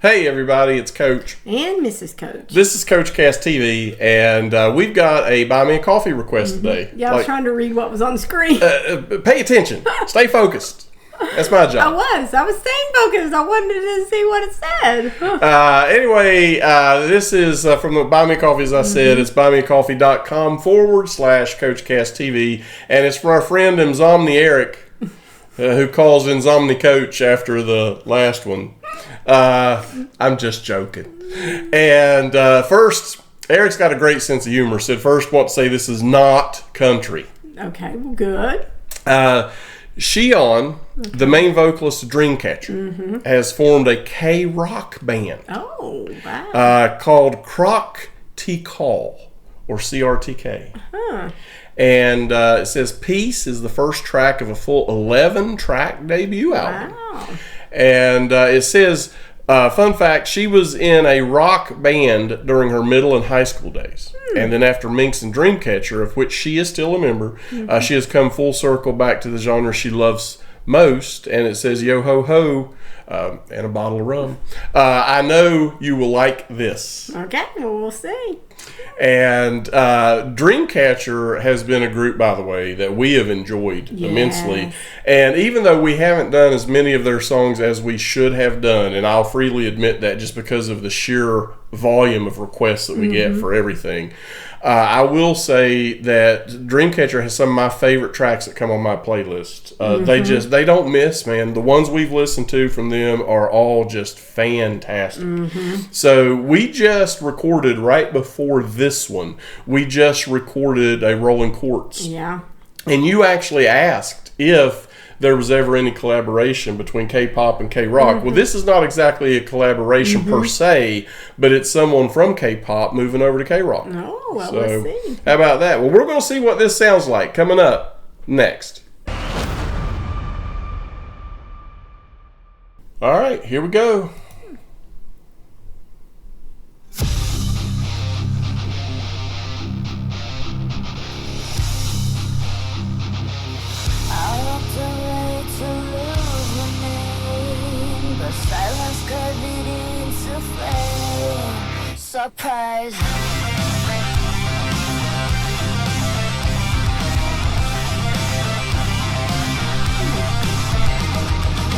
Hey everybody, it's Coach. And Mrs. Coach. This is Coach Cast TV, and we've got a Buy Me a Coffee request today. Yeah, I was trying to read what was on the screen. Pay attention. Stay focused. That's my job. I was staying focused. I wanted to see what it said. Anyway, this is from the Buy Me a Coffee, as I said. It's buymeacoffee.com/Coach Cast TV, and it's from our friend Insomni Eric, who calls Insomni Coach after the last one. I'm just joking. And first, Eric's got a great sense of humor. Said first, want to say this is not country. Okay, well, good. Siyeon, the main vocalist of Dreamcatcher, has formed a K-rock band. Oh, wow. Called ChRocktikal, or CRTK. Huh. And it says Peace is the first track of a full 11-track debut album. Wow. And it says, fun fact, she was in a rock band during her middle and high school days. And then after Minx and Dreamcatcher, of which she is still a member, she has come full circle back to the genre she loves most. And it says, yo ho ho, and a bottle of rum. I know you will like this. Okay, well, we'll see. And Dreamcatcher has been a group, by the way, that we have enjoyed immensely. And even though we haven't done as many of their songs as we should have done, and I'll freely admit that just because of the sheer volume of requests that we get for everything, I will say that Dreamcatcher has some of my favorite tracks that come on my playlist. They don't miss, man. The ones we've listened to from them are all just fantastic. So we just recorded right before this one. We just recorded a Rolling Quartz. Yeah. And you actually asked if there was ever any collaboration between K-pop and K-rock. Well, this is not exactly a collaboration per se, but it's someone from K-pop moving over to K-rock. Oh, well, So, we'll see. how about that? Well, we're going to see what this sounds like coming up next. All right, here we go. Surprise.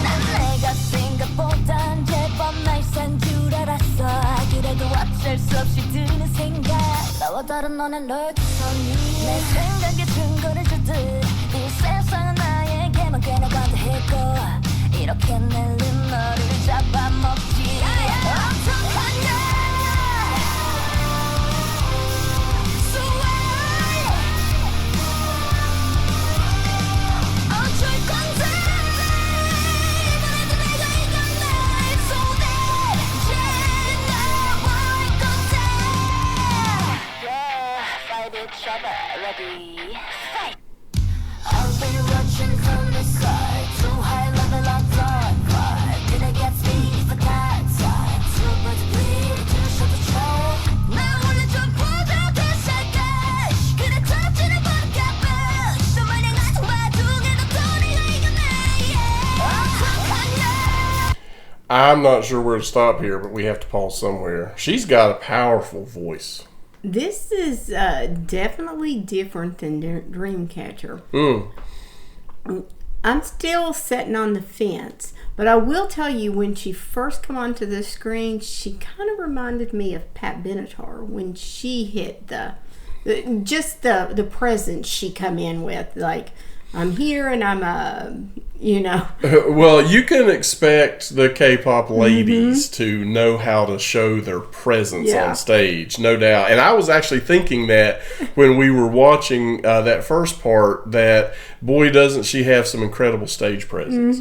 난 내가 생각보단 제법 날 산 줄 알았어. 그래도 어쩔 수 없이 드는 생각. 나와 다른 너는 널기선이 내 생각에 증거를 주듯 이 세상은 나에게만 꽤나 관대했고 이렇게 내린 너를 잡아먹지 엄청한 날 Ready, fight! I'll be watching from the side. Too high level of gunfight. Did I get speed for that side? Too much bleed, too short to try. 나 원래 좀 부족했을까? 그래 터지는 번갑은 또 마냥 아주 와중에도 도리가 이겼네. I'm not sure where to stop here, but we have to pause somewhere. She's got a powerful voice. This is definitely different than Dreamcatcher. I'm still sitting on the fence, but I will tell you, when she first come onto the screen, she kind of reminded me of Pat Benatar when she hit the presence she come in with, like, I'm here and I'm Well, you can expect the K-pop ladies to know how to show their presence on stage, no doubt. And I was actually thinking that when we were watching that first part, that boy, doesn't she have some incredible stage presence.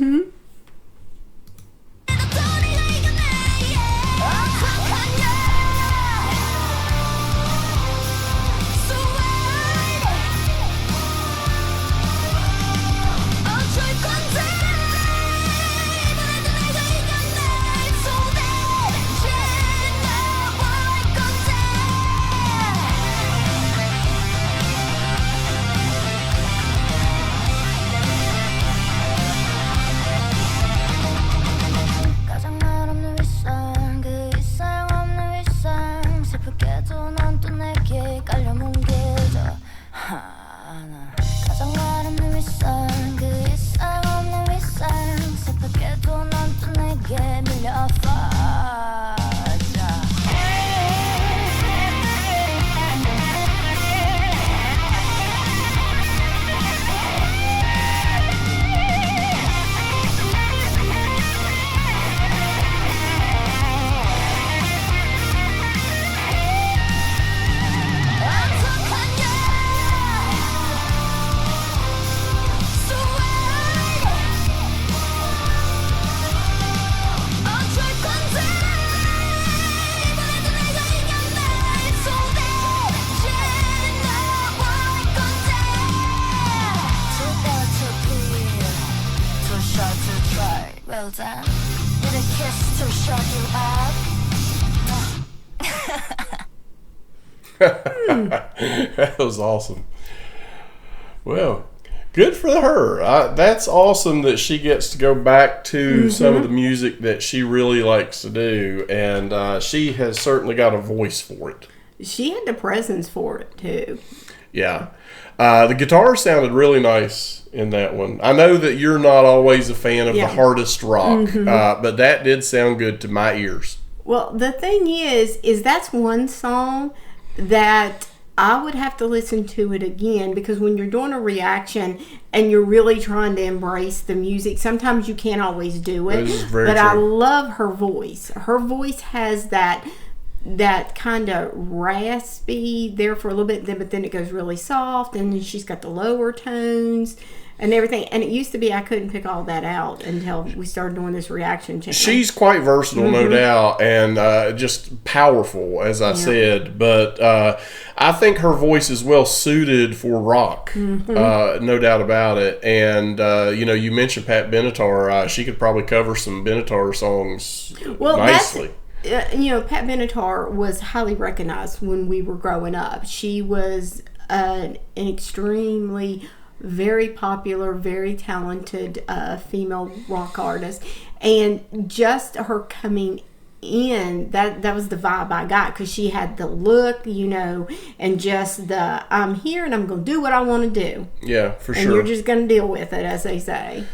That was awesome. Well, good for her. That's awesome that she gets to go back to some of the music that she really likes to do, and she has certainly got a voice for it. She had the presence for it, too. Yeah. The guitar sounded really nice in that one. I know that you're not always a fan of the hardest rock, but that did sound good to my ears. Well, the thing is that's one song that I would have to listen to it again, because when you're doing a reaction and you're really trying to embrace the music, sometimes you can't always do it. This is very but true. I love her voice. Her voice has that kind of raspy there for a little bit, but then it goes really soft, and then she's got the lower tones and everything. And it used to be I couldn't pick all that out until we started doing this reaction channel. She's quite versatile, no doubt, and just powerful, as I said. But I think her voice is well suited for rock, no doubt about it. And you mentioned Pat Benatar. She could probably cover some Benatar songs nicely. Pat Benatar was highly recognized when we were growing up. She was an extremely very popular, very talented female rock artist, and just her coming in, that was the vibe I got, because she had the look, and just the I'm here and I'm gonna do what I want to do. Yeah, for sure. And you're just gonna deal with it, as they say.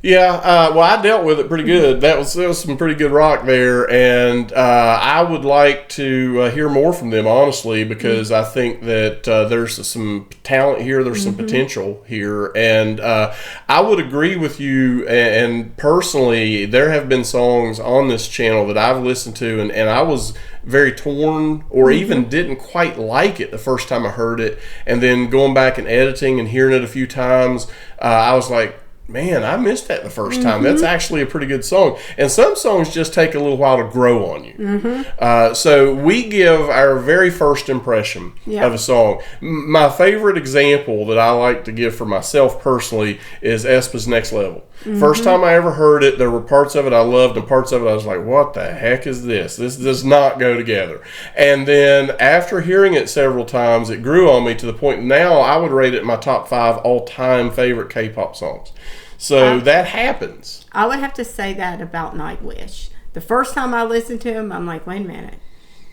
Yeah, well, I dealt with it pretty good. There was some pretty good rock there, and I would like to hear more from them, honestly, because I think that there's some talent here, there's some potential here, and I would agree with you. And personally, there have been songs on this channel that I've listened to, and I was very torn, or even didn't quite like it the first time I heard it, and then going back and editing and hearing it a few times, I was like, man, I missed that the first time. That's actually a pretty good song. And some songs just take a little while to grow on you. So we give our very first impression of a song. My favorite example that I like to give for myself personally is aespa's Next Level. First time I ever heard it, there were parts of it I loved, and parts of it I was like, what the heck is this? This does not go together. And then after hearing it several times, it grew on me to the point now I would rate it in my top 5 all-time favorite K-pop songs. So that happens. I would have to say that about Nightwish. The first time I listened to him, I'm like, wait a minute.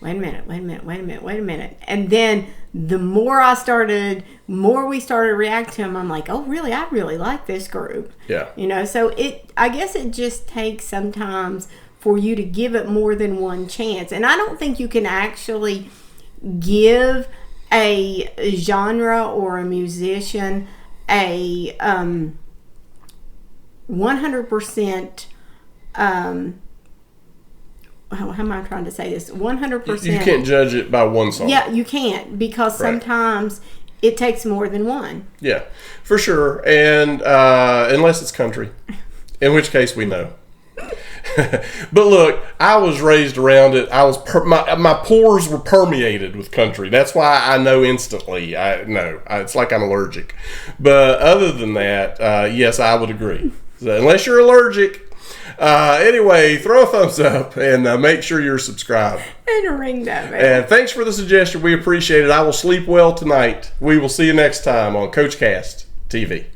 And then the more we started reacting to him, I'm like, oh, really? I really like this group. Yeah. So I guess it just takes sometimes for you to give it more than one chance. And I don't think you can actually give a genre or a musician a 100%, how am I trying to say this? 100%. You can't judge it by one song. Yeah, you can't, because sometimes it takes more than one. Yeah, for sure. And unless it's country, in which case we know. But look, I was raised around it. I was my pores were permeated with country. That's why I know instantly. It's like I'm allergic. But other than that, yes, I would agree. So unless you're allergic. Anyway, throw a thumbs up and make sure you're subscribed. And ring that bell. And thanks for the suggestion. We appreciate it. I will sleep well tonight. We will see you next time on Coach Cast TV.